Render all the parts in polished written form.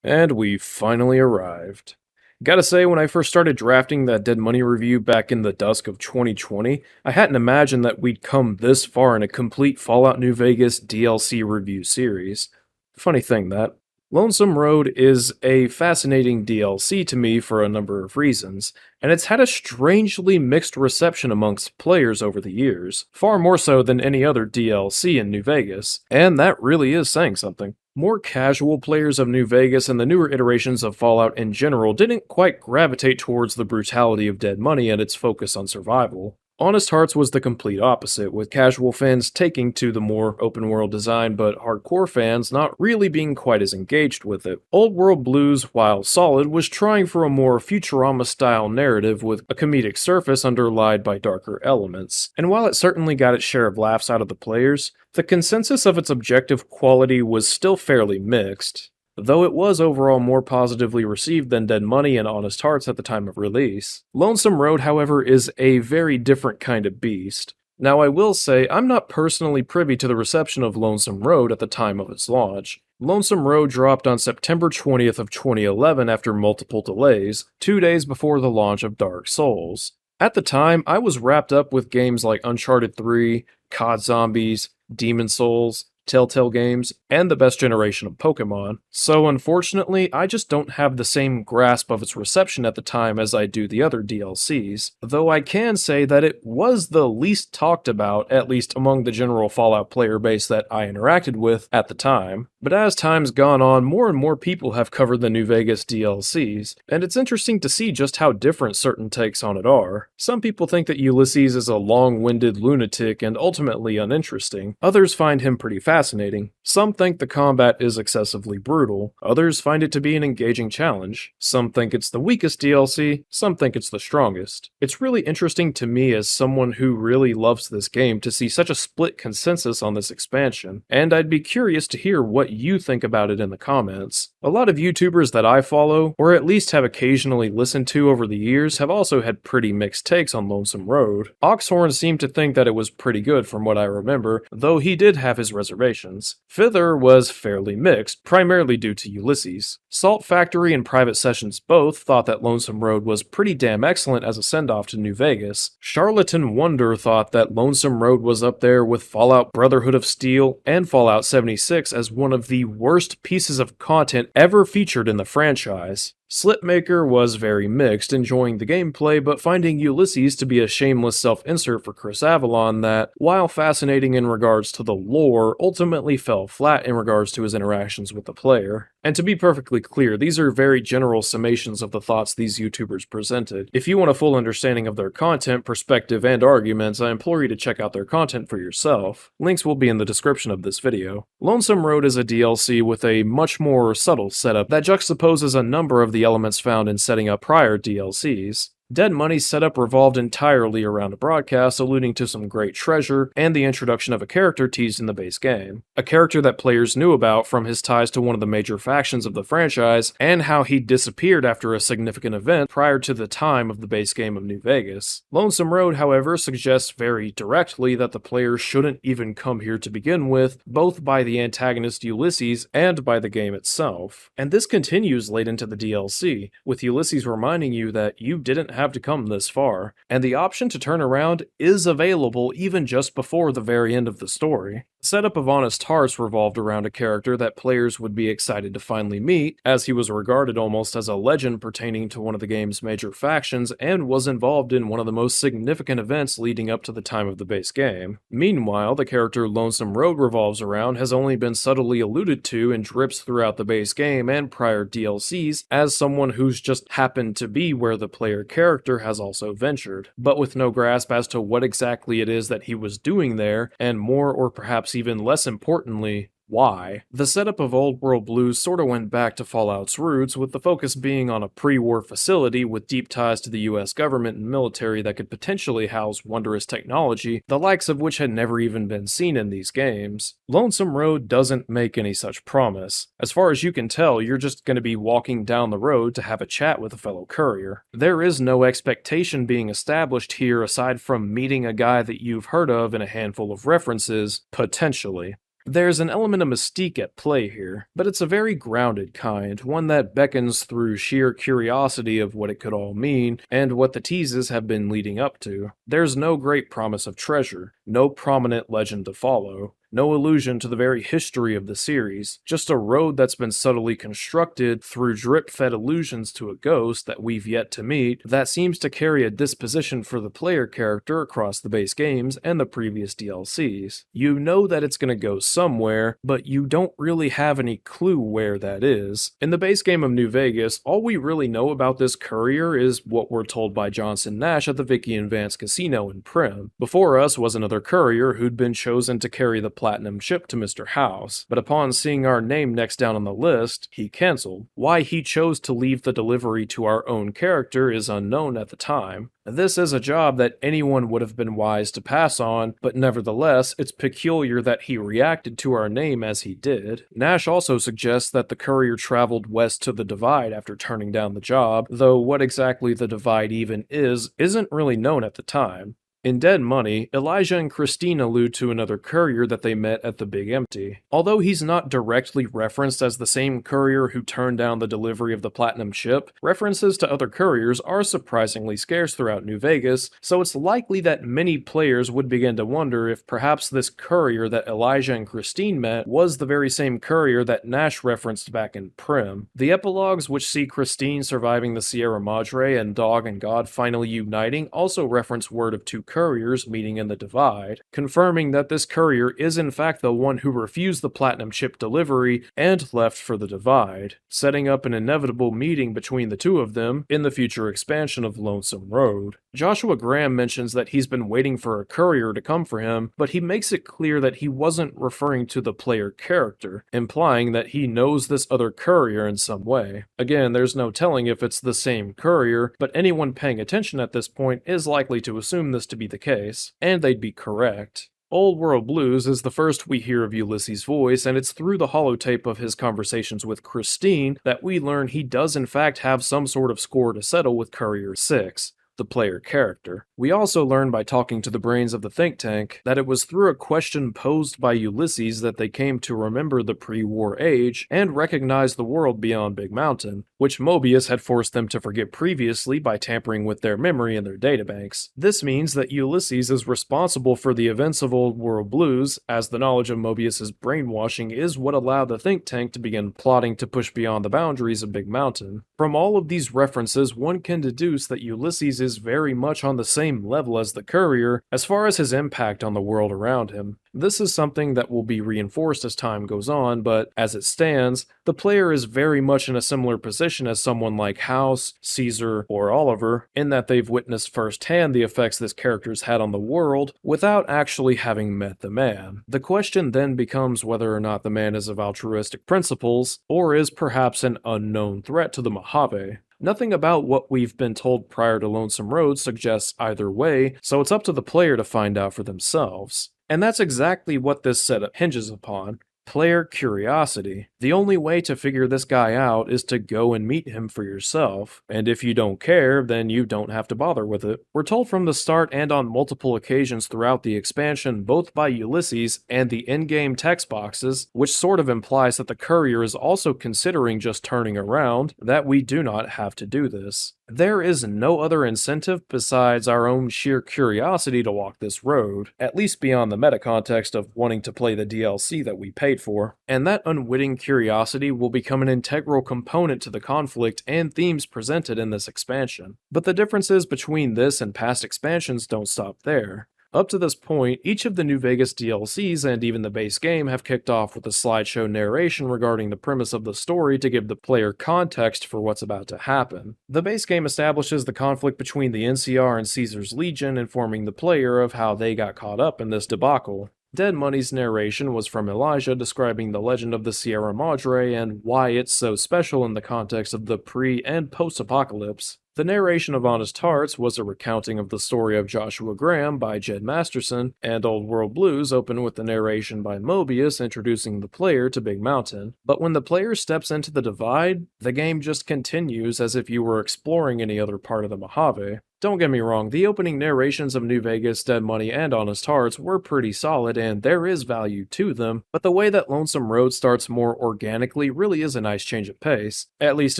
And we finally arrived. Gotta say, when I first started drafting that Dead Money review back in the dusk of 2020, I hadn't imagined that we'd come this far in a complete Fallout New Vegas DLC review series. Funny thing that. Lonesome Road is a fascinating DLC to me for a number of reasons, and it's had a strangely mixed reception amongst players over the years, far more so than any other DLC in New Vegas, and that really is saying something. More casual players of New Vegas and the newer iterations of Fallout in general didn't quite gravitate towards the brutality of Dead Money and its focus on survival. Honest Hearts was the complete opposite, with casual fans taking to the more open world design, but hardcore fans not really being quite as engaged with it. Old World Blues, while solid, was trying for a more Futurama style narrative with a comedic surface underlied by darker elements. And while it certainly got its share of laughs out of the players, the consensus of its objective quality was still fairly mixed, though it was overall more positively received than Dead Money and Honest Hearts at the time of release. Lonesome Road, however, is a very different kind of beast. Now, I will say, I'm not personally privy to the reception of Lonesome Road at the time of its launch. Lonesome Road dropped on September 20th of 2011 after multiple delays, 2 days before the launch of Dark Souls. At the time, I was wrapped up with games like Uncharted 3, COD Zombies, Demon Souls, Telltale Games, and the best generation of Pokemon, so unfortunately, I just don't have the same grasp of its reception at the time as I do the other DLCs, though I can say that it was the least talked about, at least among the general Fallout player base that I interacted with at the time. But as time's gone on, more and more people have covered the New Vegas DLCs, and it's interesting to see just how different certain takes on it are. Some people think that Ulysses is a long-winded lunatic and ultimately uninteresting. Others find him pretty fascinating. Some think the combat is excessively brutal. Others find it to be an engaging challenge. Some think it's the weakest DLC. Some think it's the strongest. It's really interesting to me as someone who really loves this game to see such a split consensus on this expansion, and I'd be curious to hear what you think about it in the comments. A lot of YouTubers that I follow, or at least have occasionally listened to over the years, have also had pretty mixed takes on Lonesome Road. Oxhorn seemed to think that it was pretty good from what I remember, though he did have his reservations. Fither was fairly mixed, primarily due to Ulysses. Salt Factory and Private Sessions both thought that Lonesome Road was pretty damn excellent as a send-off to New Vegas. Charlatan Wonder thought that Lonesome Road was up there with Fallout Brotherhood of Steel and Fallout 76 as one of the worst pieces of content ever featured in the franchise. Slipmaker was very mixed, enjoying the gameplay but finding Ulysses to be a shameless self-insert for Chris Avalon that, while fascinating in regards to the lore, ultimately fell flat in regards to his interactions with the player. And to be perfectly clear, these are very general summations of the thoughts these YouTubers presented. If you want a full understanding of their content, perspective, and arguments, I implore you to check out their content for yourself. Links will be in the description of this video. Lonesome Road is a DLC with a much more subtle setup that juxtaposes a number of the elements found in setting up prior DLCs. Dead Money's setup revolved entirely around a broadcast, alluding to some great treasure and the introduction of a character teased in the base game. A character that players knew about from his ties to one of the major factions of the franchise, and how he disappeared after a significant event prior to the time of the base game of New Vegas. Lonesome Road, however, suggests very directly that the player shouldn't even come here to begin with, both by the antagonist Ulysses and by the game itself. And this continues late into the DLC, with Ulysses reminding you that you didn't have to come this far, and the option to turn around is available even just before the very end of the story. The setup of Honest Hearts revolved around a character that players would be excited to finally meet, as he was regarded almost as a legend pertaining to one of the game's major factions and was involved in one of the most significant events leading up to the time of the base game. Meanwhile, the character Lonesome Road revolves around has only been subtly alluded to in drips throughout the base game and prior DLCs as someone who's just happened to be where the player character has also ventured, but with no grasp as to what exactly it is that he was doing there, and more or perhaps even less importantly, why. The setup of Old World Blues sorta went back to Fallout's roots, with the focus being on a pre-war facility with deep ties to the US government and military that could potentially house wondrous technology, the likes of which had never even been seen in these games. Lonesome Road doesn't make any such promise. As far as you can tell, you're just going to be walking down the road to have a chat with a fellow courier. There is no expectation being established here aside from meeting a guy that you've heard of in a handful of references, potentially. There's an element of mystique at play here, but it's a very grounded kind, one that beckons through sheer curiosity of what it could all mean and what the teases have been leading up to. There's no great promise of treasure, no prominent legend to follow, no allusion to the very history of the series, just a road that's been subtly constructed through drip fed allusions to a ghost that we've yet to meet that seems to carry a disposition for the player character across the base games and the previous DLCs. You know that it's going to go somewhere, but you don't really have any clue where that is. In the base game of New Vegas, all we really know about this courier is what we're told by Johnson Nash at the Vicky and Vance Casino in Prim. Before us was another courier who'd been chosen to carry the platinum chip to Mr. House, but upon seeing our name next down on the list, he cancelled. Why he chose to leave the delivery to our own character is unknown at the time. This is a job that anyone would have been wise to pass on, but nevertheless, it's peculiar that he reacted to our name as he did. Nash also suggests that the courier traveled west to the Divide after turning down the job, though what exactly the Divide even is isn't really known at the time. In Dead Money, Elijah and Christine allude to another courier that they met at the Big Empty. Although he's not directly referenced as the same courier who turned down the delivery of the platinum chip, references to other couriers are surprisingly scarce throughout New Vegas, so it's likely that many players would begin to wonder if perhaps this courier that Elijah and Christine met was the very same courier that Nash referenced back in Prim. The epilogues, which see Christine surviving the Sierra Madre and Dog and God finally uniting, also reference word of two couriers meeting in the Divide, confirming that this courier is in fact the one who refused the platinum chip delivery and left for the Divide, setting up an inevitable meeting between the two of them in the future expansion of Lonesome Road. Joshua Graham mentions that he's been waiting for a courier to come for him, but he makes it clear that he wasn't referring to the player character, implying that he knows this other courier in some way. Again, there's no telling if it's the same courier, but anyone paying attention at this point is likely to assume this to be the case, and they'd be correct. Old World Blues is the first we hear of Ulysses' voice, and it's through the holotape of his conversations with Christine that we learn he does in fact have some sort of score to settle with Courier 6. The player character. We also learn by talking to the brains of the think tank that it was through a question posed by Ulysses that they came to remember the pre-war age and recognize the world beyond Big Mountain, which Mobius had forced them to forget previously by tampering with their memory in their databanks. This means that Ulysses is responsible for the events of Old World Blues, as the knowledge of Mobius's brainwashing is what allowed the think tank to begin plotting to push beyond the boundaries of Big Mountain. From all of these references, one can deduce that Ulysses is very much on the same level as the courier as far as his impact on the world around him. This is something that will be reinforced as time goes on, but as it stands, the player is very much in a similar position as someone like House, Caesar, or Oliver, in that they've witnessed firsthand the effects this character's had on the world without actually having met the man. The question then becomes whether or not the man is of altruistic principles, or is perhaps an unknown threat to the Mojave. Nothing about what we've been told prior to Lonesome Road suggests either way, so it's up to the player to find out for themselves. And that's exactly what this setup hinges upon. Player curiosity. The only way to figure this guy out is to go and meet him for yourself, and if you don't care, then you don't have to bother with it. We're told from the start and on multiple occasions throughout the expansion, both by Ulysses and the in-game text boxes, which sort of implies that the courier is also considering just turning around, that we do not have to do this. There is no other incentive besides our own sheer curiosity to walk this road, at least beyond the meta context of wanting to play the DLC that we paid for, and that unwitting curiosity will become an integral component to the conflict and themes presented in this expansion. But the differences between this and past expansions don't stop there. Up to this point, each of the New Vegas DLCs and even the base game have kicked off with a slideshow narration regarding the premise of the story to give the player context for what's about to happen. The base game establishes the conflict between the NCR and Caesar's Legion, informing the player of how they got caught up in this debacle. Dead Money's narration was from Elijah describing the legend of the Sierra Madre and why it's so special in the context of the pre- and post-apocalypse. The narration of Honest Hearts was a recounting of the story of Joshua Graham by Jed Masterson, and Old World Blues open with the narration by Mobius introducing the player to Big Mountain. But when the player steps into the Divide, the game just continues as if you were exploring any other part of the Mojave. Don't get me wrong, the opening narrations of New Vegas, Dead Money, and Honest Hearts were pretty solid, and there is value to them, but the way that Lonesome Road starts more organically really is a nice change of pace, at least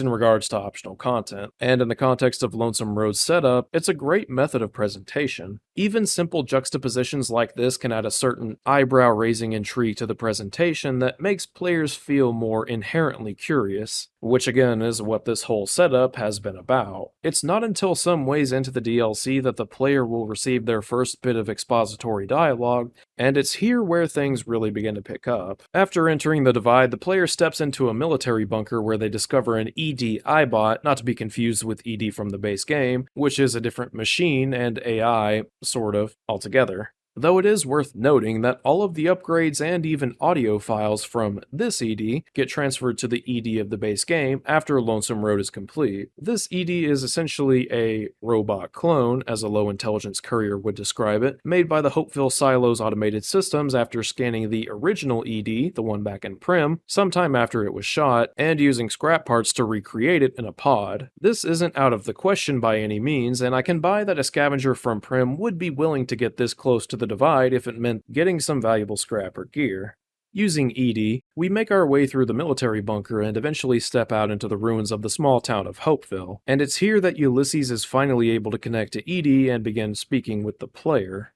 in regards to optional content. And in the context of Lonesome Road's setup, it's a great method of presentation. Even simple juxtapositions like this can add a certain eyebrow-raising intrigue to the presentation that makes players feel more inherently curious, which again is what this whole setup has been about. It's not until some ways into the DLC that the player will receive their first bit of expository dialogue, and it's here where things really begin to pick up. After entering the Divide, the player steps into a military bunker where they discover an ED iBot, not to be confused with ED from the base game, which is a different machine and AI, sort of, altogether. Though it is worth noting that all of the upgrades and even audio files from this ED get transferred to the ED of the base game after Lonesome Road is complete. This ED is essentially a robot clone, as a low intelligence courier would describe it, made by the Hopeville Silos automated systems after scanning the original ED, the one back in Prim, sometime after it was shot, and using scrap parts to recreate it in a pod. This isn't out of the question by any means, and I can buy that a scavenger from Prim would be willing to get this close to the Divide if it meant getting some valuable scrap or gear. Using ED, we make our way through the military bunker and eventually step out into the ruins of the small town of Hopeville, and it's here that Ulysses is finally able to connect to ED and begin speaking with the player.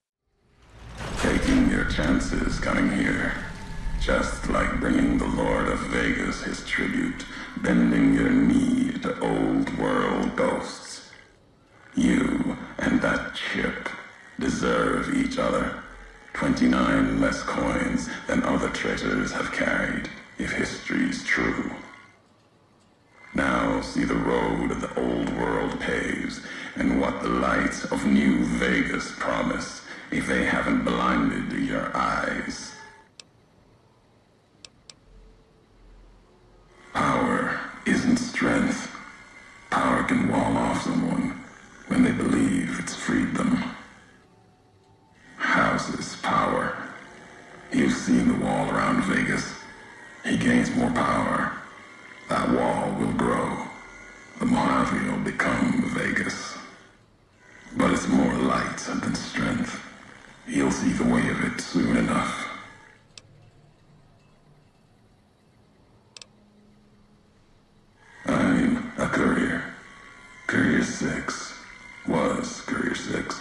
Taking your chances coming here, just like bringing the Lord of Vegas his tribute, bending your knee to old world ghosts. You and that chip deserve each other. 29 less coins than other traitors have carried, if history's true. Now see the road the old world paves, and what the lights of New Vegas promise, if they haven't blinded your eyes. Power isn't strength. Power can wall off someone when they believe it's freed them. House's power. You've seen the wall around Vegas. He gains more power. That wall will grow. The Mojave will become Vegas. But it's more light than strength. You'll see the way of it soon enough. I'm a courier. Courier 6 was Courier 6.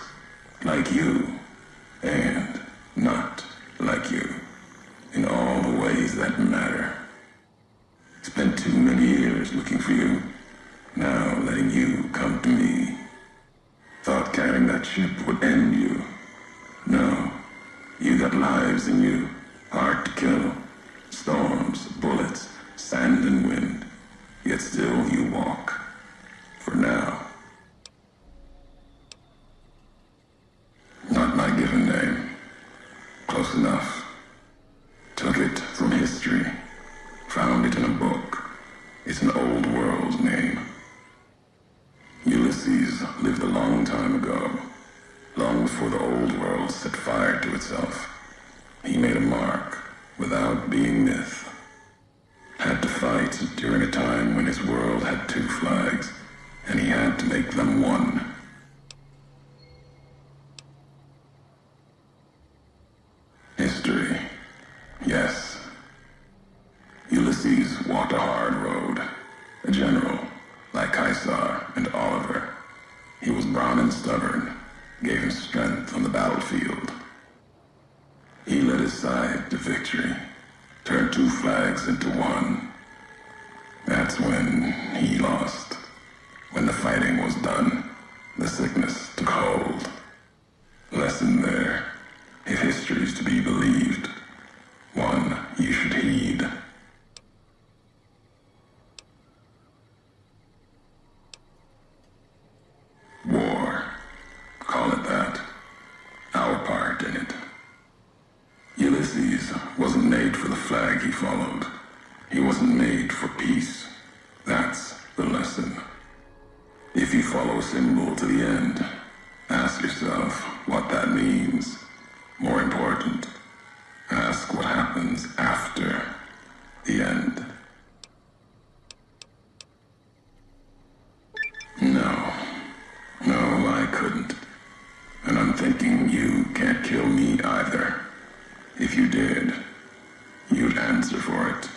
Like you. And not like you, in all the ways that matter. Spent too many years looking for you, now letting you come to me. Thought carrying that ship would end you. No, you got lives in you, hard to kill. Storms, bullets, sand and wind, yet still you walk. For now. Not my given name. Close enough. Took it from history. Found it in a book. It's an old world name. Ulysses lived a long time ago. Long before the old world set fire to itself. He made a mark without being myth. Had to fight during a time when his world had 2 flags, and he had to make them one. History. Yes. Ulysses walked a hard road. A general, like Caesar and Oliver. He was brown and stubborn, gave him strength on the battlefield. He led his side to victory, turned 2 flags into one. That's when he lost. When the fighting was done, the sickness took hold. Lesson there. If history's to be believed, one you should heed. War. Call it that. Our part in it. Ulysses wasn't made for the flag he followed. He wasn't made for peace. That's the lesson. If you follow symbol to the end. Ask yourself what that means. More important, ask what happens after the end. No, I couldn't. And I'm thinking you can't kill me either. If you did, you'd answer for it,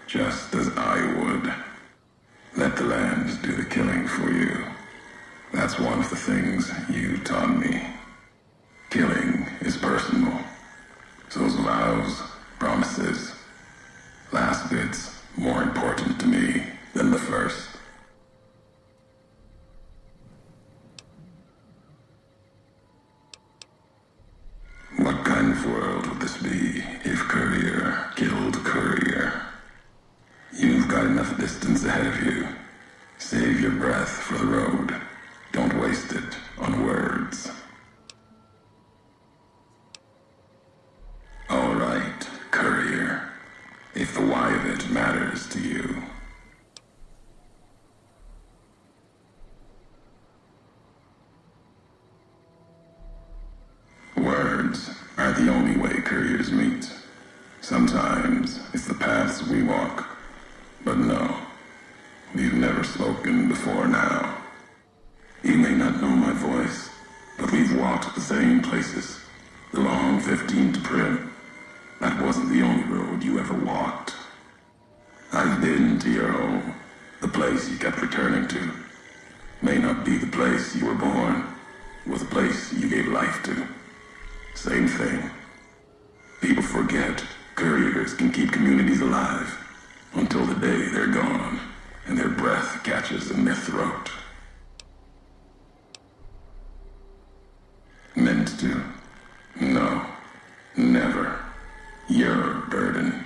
just as I would. Let the land do the killing for you. That's one of the things you taught me. Killing is personal. So's vows, promises. Last bit's more important to me than the first. What kind of world would this be if Courier killed Courier? You've got enough distance ahead of you. Save your breath for the road. Don't waste it on words. All right, Courier. If the why of it matters to you. Words are the only way couriers meet. Sometimes it's the paths we walk. But no, we've never spoken before now. You may not know my voice, but we've walked the same places. The long 15 to Prim. That wasn't the only road you ever walked. I've been to your home, the place you kept returning to. May not be the place you were born, was the place you gave life to. Same thing. People forget couriers can keep communities alive until the day they're gone and their breath catches in their throat. Meant to? No. Never. You're a burden.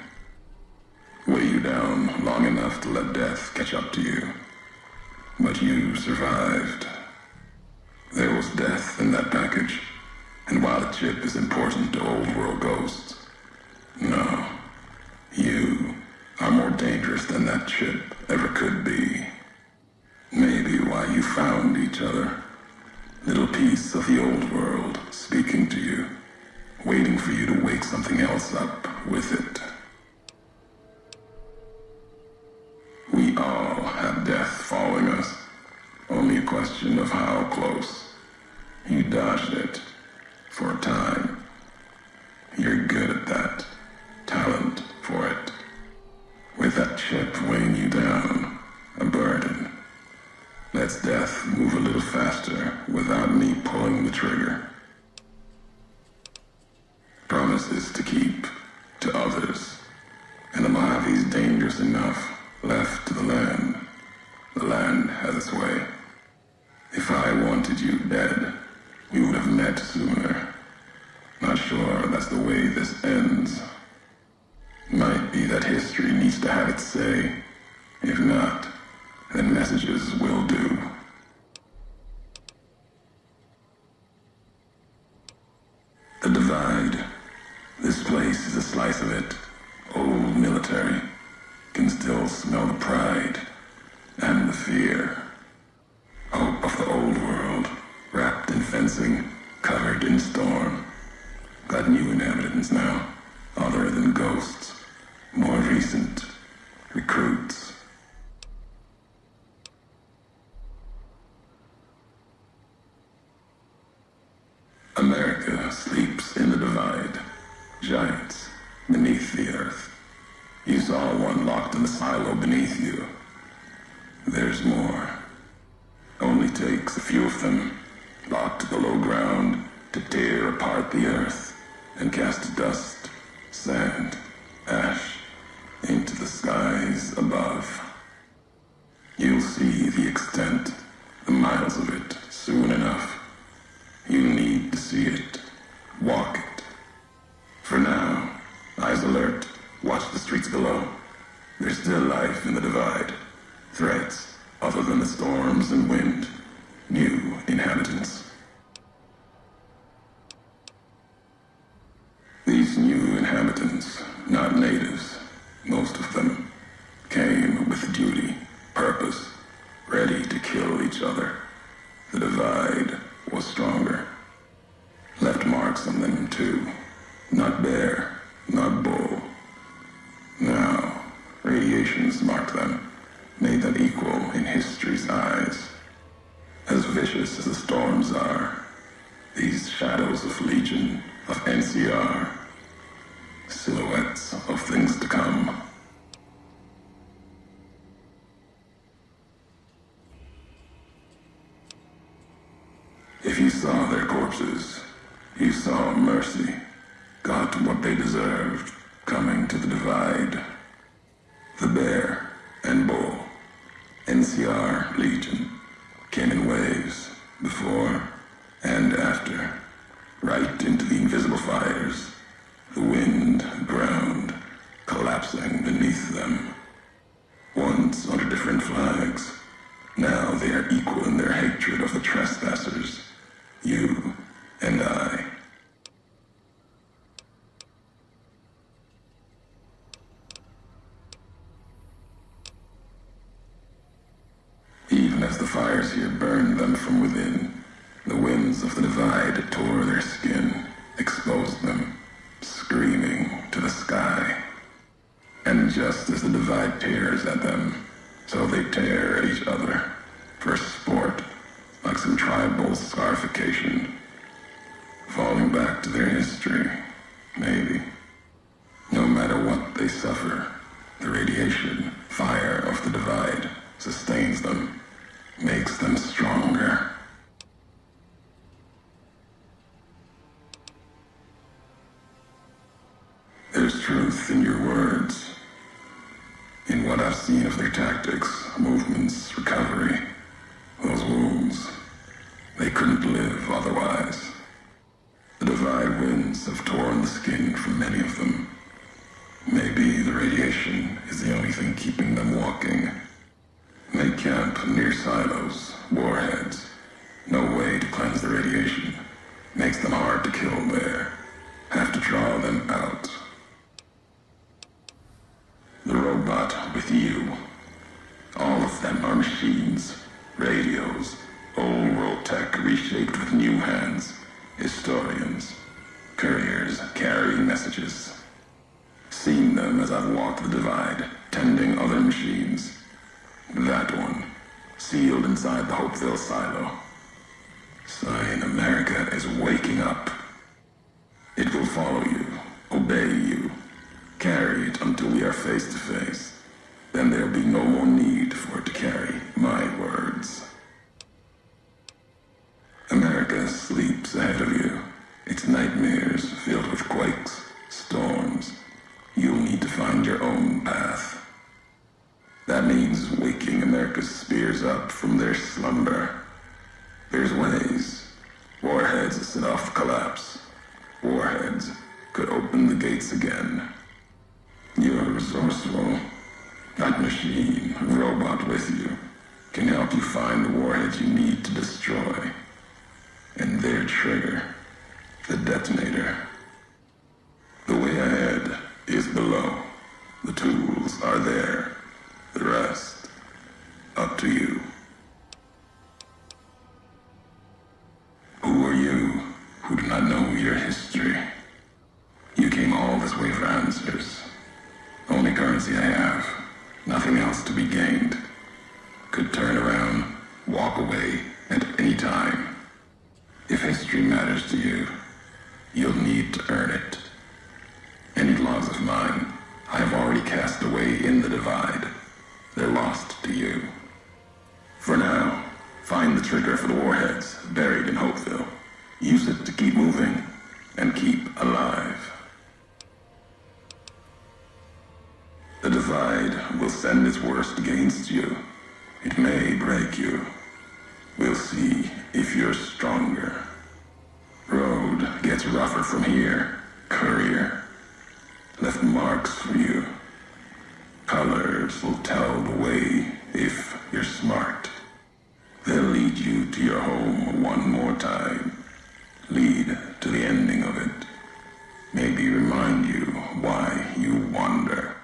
Weigh you down long enough to let death catch up to you. But you survived. There was death in that package. And while the chip is important to old world ghosts, no. You are more dangerous than that chip ever could be. Maybe why you found each other. Little piece of the old world speaking to you, waiting for you to wake something else up with it. We all have death following us. Only a question of how close. You dodged it. For a time. You're good at that. Talent for it. With that chip weighing you down, a burden. Let's death move a little faster without me pulling the trigger. Promises to keep to others. And the Mojave's dangerous enough left to the land. The land has its way. If I wanted you dead, we would have met sooner. Not sure that's the way this ends. Might be that history needs to have its say. If not, then messages will do. The Divide. This place is a slice of it. Old military. Can still smell the pride and the fear. Hope of the old world. Wrapped in fencing, covered in storm. Got new inhabitants now, other than ghosts. More recent recruits. America sleeps in the Divide. Giants beneath the earth. You saw one locked in the silo beneath you. There's more. Only takes a few of them, locked below ground, to tear apart the earth and cast dust, sand, ash into the skies above. You'll see the extent, the miles of it, soon enough. You need to see it, walk it. For now, eyes alert, watch the streets below. There's still life in the Divide. Threats, other than the storms and wind. New inhabitants. These new inhabitants, not natives, most of them, came with duty, purpose, ready to kill each other. The If you saw their corpses, you saw mercy, got what they deserved, coming to the divide. The bear and bull, NCR Legion, came in waves, before and after, right into the invisible fires, the wind, ground, collapsing beneath them. Once under different flags, now they are equal in their hatred of the trespassers, you and I. Even as the fires here burned them from within, the winds of the divide tore their skin, exposed them, screaming to the sky. And just as the divide tears at them, so they tear at each other, for sport, like some tribal scarification. Falling back to their history, maybe. No matter what they suffer, the radiation, fire of the divide sustains them, makes them stronger. There's truth in your words, in what I've seen of their tactics, movements, recovery, those wounds. They couldn't live otherwise. The divide winds have torn the skin from many of them. Maybe the radiation is the only thing keeping them walking. They camp near silos, warheads. No way to cleanse the radiation. Makes them hard to kill there. Have to draw them out. The robot with you. All of them are machines, radios, old world tech reshaped with new hands. Historians, couriers carrying messages. Seen them as I've walked the divide, tending other machines. That one, sealed inside the Hopeville silo. Sign America is waking up. It will follow you, obey you, carry it until we are face to face. Then there'll be no more need for it to carry my words. America sleeps ahead of you, its nightmares filled with quakes, storms. You'll need to find your own path. That means waking America's spears up from their slumber. There's ways. Warheads set off collapse. Warheads could open the gates again. You're resourceful. That machine, robot with you, can help you find the warheads you need to destroy. And their trigger, the detonator. The way ahead is below. The tools are there. The rest, up to you. Who are you who do not know your history? You came all this way for answers. Only currency I have, nothing else to be gained. Could turn around, walk away at any time. If history matters to you, you'll need to earn it. Any logs of mine, I have already cast away in the divide. They're lost to you. For now, find the trigger for the warheads buried in Hopeville. Use it to keep moving and keep alive. The divide will send its worst against you. It may break you. We'll see if you're stronger. Road gets rougher from here, courier. Left marks for you. Colors will tell the way if you're smart. They'll lead you to your home one more time. Lead to the ending of it. Maybe remind you why you wander.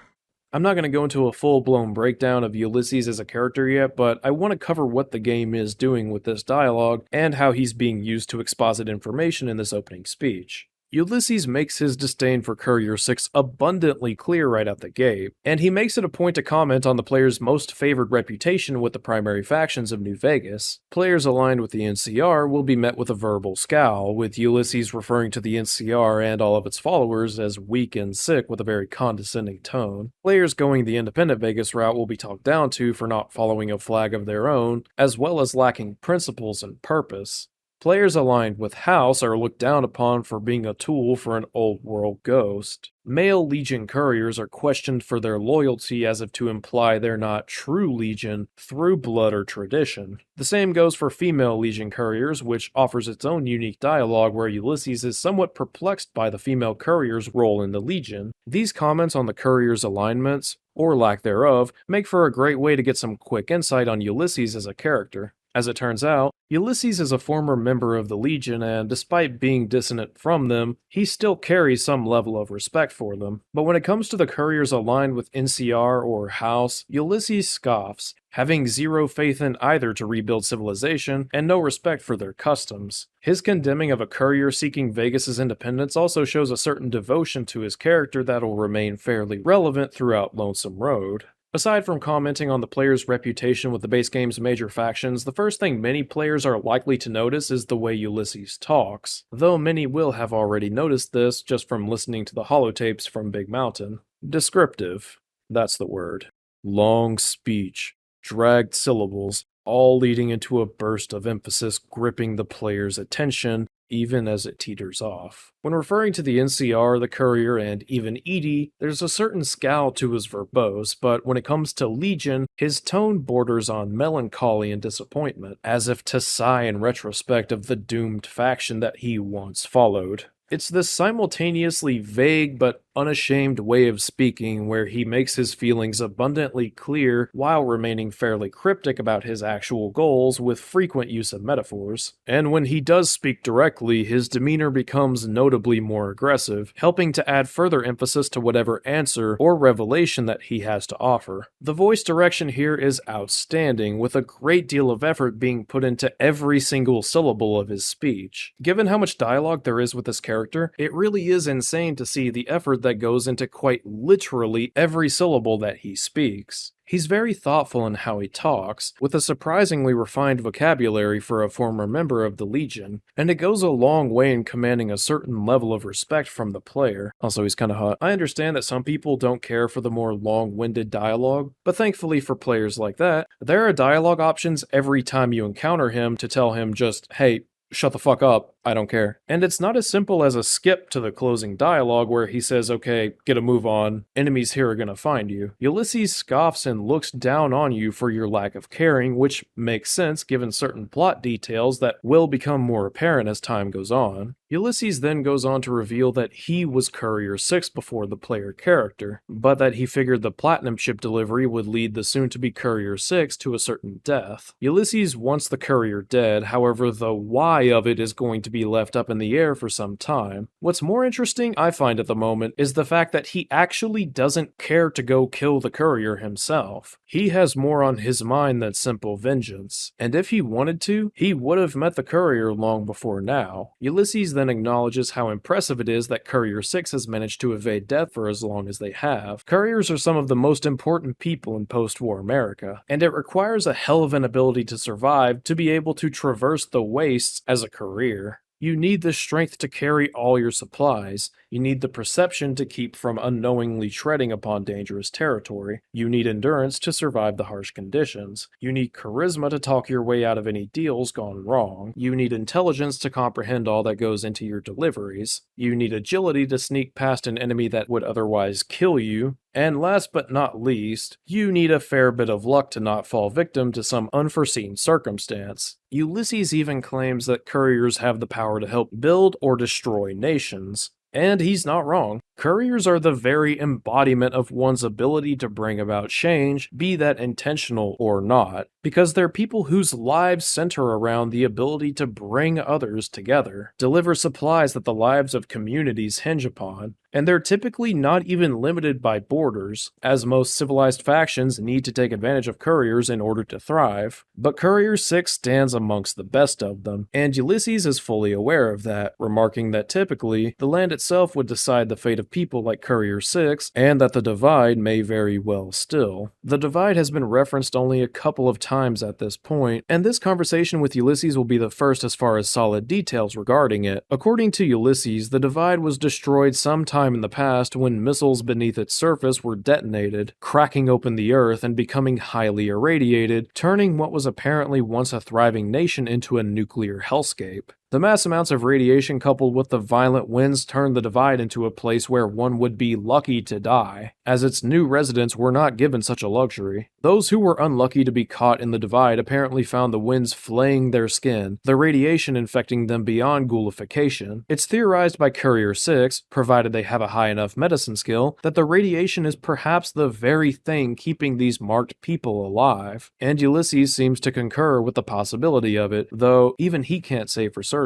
I'm not going to go into a full-blown breakdown of Ulysses as a character yet, but I want to cover what the game is doing with this dialogue and how he's being used to exposit information in this opening speech. Ulysses makes his disdain for Courier 6 abundantly clear right out the gate, and he makes it a point to comment on the player's most favored reputation with the primary factions of New Vegas. Players aligned with the NCR will be met with a verbal scowl, with Ulysses referring to the NCR and all of its followers as weak and sick with a very condescending tone. Players going the independent Vegas route will be talked down to for not following a flag of their own, as well as lacking principles and purpose. Players aligned with House are looked down upon for being a tool for an old world ghost. Male Legion couriers are questioned for their loyalty as if to imply they're not true Legion through blood or tradition. The same goes for female Legion couriers, which offers its own unique dialogue where Ulysses is somewhat perplexed by the female courier's role in the Legion. These comments on the courier's alignments, or lack thereof, make for a great way to get some quick insight on Ulysses as a character. As it turns out, Ulysses is a former member of the Legion, and despite being dissonant from them, he still carries some level of respect for them. But when it comes to the couriers aligned with NCR or House, Ulysses scoffs, having zero faith in either to rebuild civilization and no respect for their customs. His condemning of a courier seeking Vegas's independence also shows a certain devotion to his character that'll remain fairly relevant throughout Lonesome Road. Aside from commenting on the player's reputation with the base game's major factions, the first thing many players are likely to notice is the way Ulysses talks, though many will have already noticed this just from listening to the holotapes from Big Mountain. Descriptive. That's the word. Long speech, dragged syllables, all leading into a burst of emphasis gripping the player's attention, even as it teeters off. When referring to the NCR, the Courier, and even Edie, there's a certain scowl to his verbose, but when it comes to Legion, his tone borders on melancholy and disappointment, as if to sigh in retrospect of the doomed faction that he once followed. It's this simultaneously vague but unashamed way of speaking where he makes his feelings abundantly clear while remaining fairly cryptic about his actual goals with frequent use of metaphors. And when he does speak directly, his demeanor becomes notably more aggressive, helping to add further emphasis to whatever answer or revelation that he has to offer. The voice direction here is outstanding, with a great deal of effort being put into every single syllable of his speech. Given how much dialogue there is with this character, it really is insane to see the effort that goes into quite literally every syllable that he speaks. He's very thoughtful in how he talks, with a surprisingly refined vocabulary for a former member of the Legion, and it goes a long way in commanding a certain level of respect from the player. Also, he's kinda hot. I understand that some people don't care for the more long-winded dialogue, but thankfully for players like that, there are dialogue options every time you encounter him to tell him just, hey, shut the fuck up, I don't care. And it's not as simple as a skip to the closing dialogue where he says, okay, get a move on, enemies here are gonna find you. Ulysses scoffs and looks down on you for your lack of caring, which makes sense given certain plot details that will become more apparent as time goes on. Ulysses then goes on to reveal that he was Courier 6 before the player character, but that he figured the Platinum ship delivery would lead the soon-to-be Courier 6 to a certain death. Ulysses wants the Courier dead, however the why of it is going to be left up in the air for some time. What's more interesting, I find at the moment, is the fact that he actually doesn't care to go kill the Courier himself. He has more on his mind than simple vengeance, and if he wanted to, he would have met the Courier long before now. Ulysses then acknowledges how impressive it is that Courier 6 has managed to evade death for as long as they have. Couriers are some of the most important people in post-war America, and it requires a hell of an ability to survive to be able to traverse the wastes as a career. You need the strength to carry all your supplies. You need the perception to keep from unknowingly treading upon dangerous territory. You need endurance to survive the harsh conditions. You need charisma to talk your way out of any deals gone wrong. You need intelligence to comprehend all that goes into your deliveries. You need agility to sneak past an enemy that would otherwise kill you. And last but not least, you need a fair bit of luck to not fall victim to some unforeseen circumstance. Ulysses even claims that couriers have the power to help build or destroy nations. And he's not wrong. Couriers are the very embodiment of one's ability to bring about change, be that intentional or not, because they're people whose lives center around the ability to bring others together, deliver supplies that the lives of communities hinge upon, and they're typically not even limited by borders, as most civilized factions need to take advantage of couriers in order to thrive. But Courier 6 stands amongst the best of them, and Ulysses is fully aware of that, remarking that typically, the land itself would decide the fate of people like Courier 6, and that the Divide may very well still. The Divide has been referenced only a couple of times at this point, and this conversation with Ulysses will be the first as far as solid details regarding it. According to Ulysses, the Divide was destroyed sometime time in the past when missiles beneath its surface were detonated, cracking open the Earth and becoming highly irradiated, turning what was apparently once a thriving nation into a nuclear hellscape. The mass amounts of radiation coupled with the violent winds turned the divide into a place where one would be lucky to die, as its new residents were not given such a luxury. Those who were unlucky to be caught in the divide apparently found the winds flaying their skin, the radiation infecting them beyond ghoulification. It's theorized by Courier 6, provided they have a high enough medicine skill, that the radiation is perhaps the very thing keeping these marked people alive, and Ulysses seems to concur with the possibility of it, though even he can't say for certain.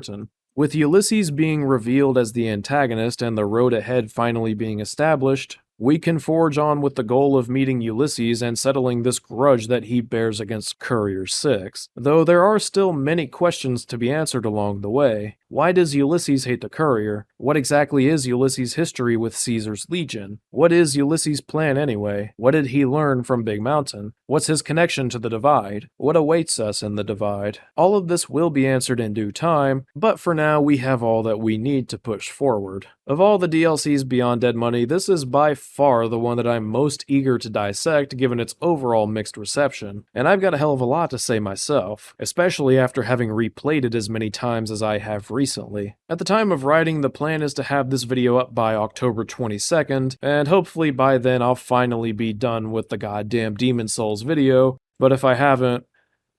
With Ulysses being revealed as the antagonist and the road ahead finally being established, we can forge on with the goal of meeting Ulysses and settling this grudge that he bears against Courier 6, though there are still many questions to be answered along the way. Why does Ulysses hate the Courier? What exactly is Ulysses' history with Caesar's Legion? What is Ulysses' plan anyway? What did he learn from Big Mountain? What's his connection to the Divide? What awaits us in the Divide? All of this will be answered in due time, but for now we have all that we need to push forward. Of all the DLCs beyond Dead Money, this is by far the one that I'm most eager to dissect given its overall mixed reception, and I've got a hell of a lot to say myself, especially after having replayed it as many times as I have recently. At the time of writing, the plan is to have this video up by October 22nd, and hopefully by then I'll finally be done with the goddamn Demon Souls video, but if I haven't,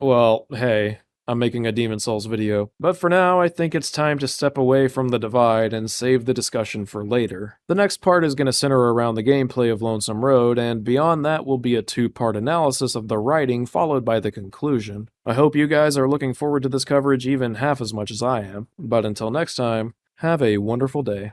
well, hey, I'm making a Demon Souls video. But for now, I think it's time to step away from the Divide and save the discussion for later. The next part is going to center around the gameplay of Lonesome Road, and beyond that will be a two-part analysis of the writing followed by the conclusion. I hope you guys are looking forward to this coverage even half as much as I am. But until next time, have a wonderful day.